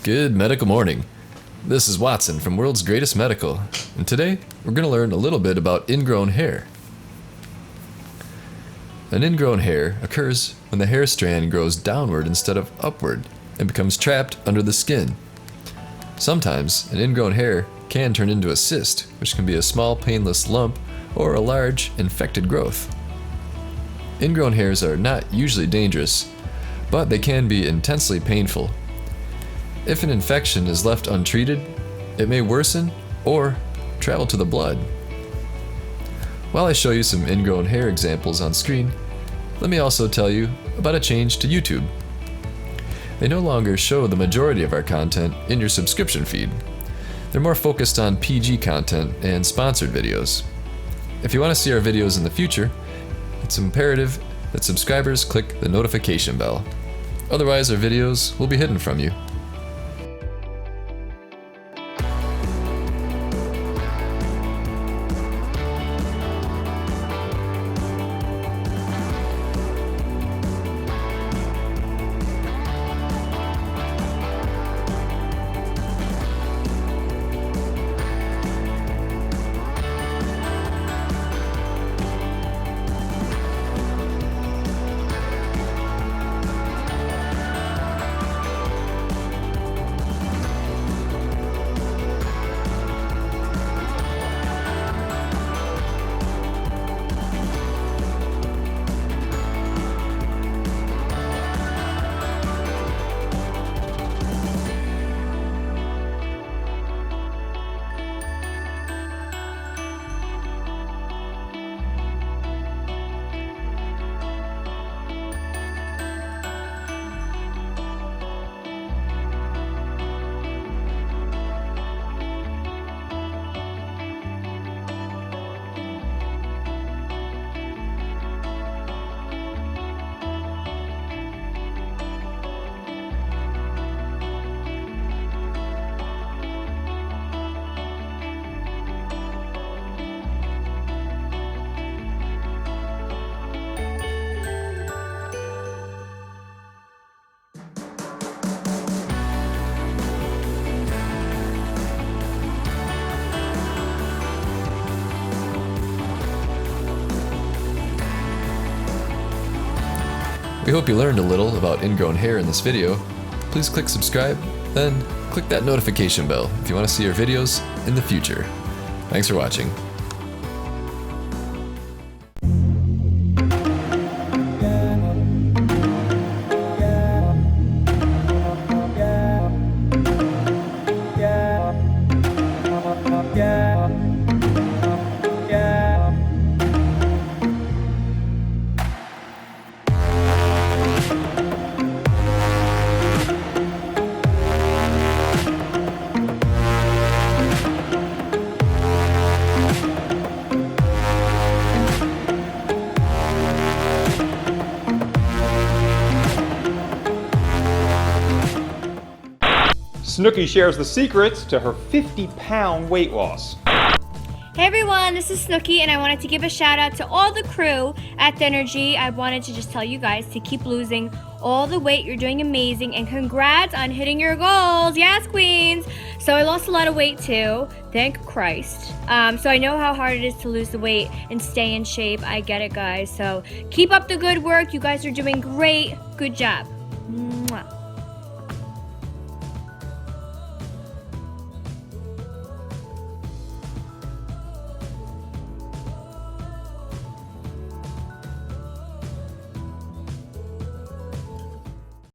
Good medical morning. This is Watson from World's Greatest Medical, and today we're going to learn a little bit about ingrown hair. An ingrown hair occurs when the hair strand grows downward instead of upward and becomes trapped under the skin. Sometimes an ingrown hair can turn into a cyst, which can be a small painless lump or a large infected growth. Ingrown hairs are not usually dangerous, but they can be intensely painful. If an infection is left untreated, it may worsen or travel to the blood. While I show you some ingrown hair examples on screen, let me also tell you about a change to YouTube. They no longer show the majority of our content in your subscription feed. They're more focused on PG content and sponsored videos. If you want to see our videos in the future, it's imperative that subscribers click the notification bell. Otherwise, our videos will be hidden from you. We hope you learned a little about ingrown hair in this video. Please click subscribe, then click that notification bell if you want to see our videos in the future. Thanks for watching. Snooki shares the secrets to her 50-pound weight loss. Hey everyone, this is Snooki, and I wanted to give a shout out to all the crew at Thernergy. I wanted to just tell you guys to keep losing all the weight. You're doing amazing, and congrats on hitting your goals. Yes, queens. So I lost a lot of weight too, thank Christ. So I know how hard it is to lose the weight and stay in shape. I get it, guys. So keep up the good work. You guys are doing great. Good job.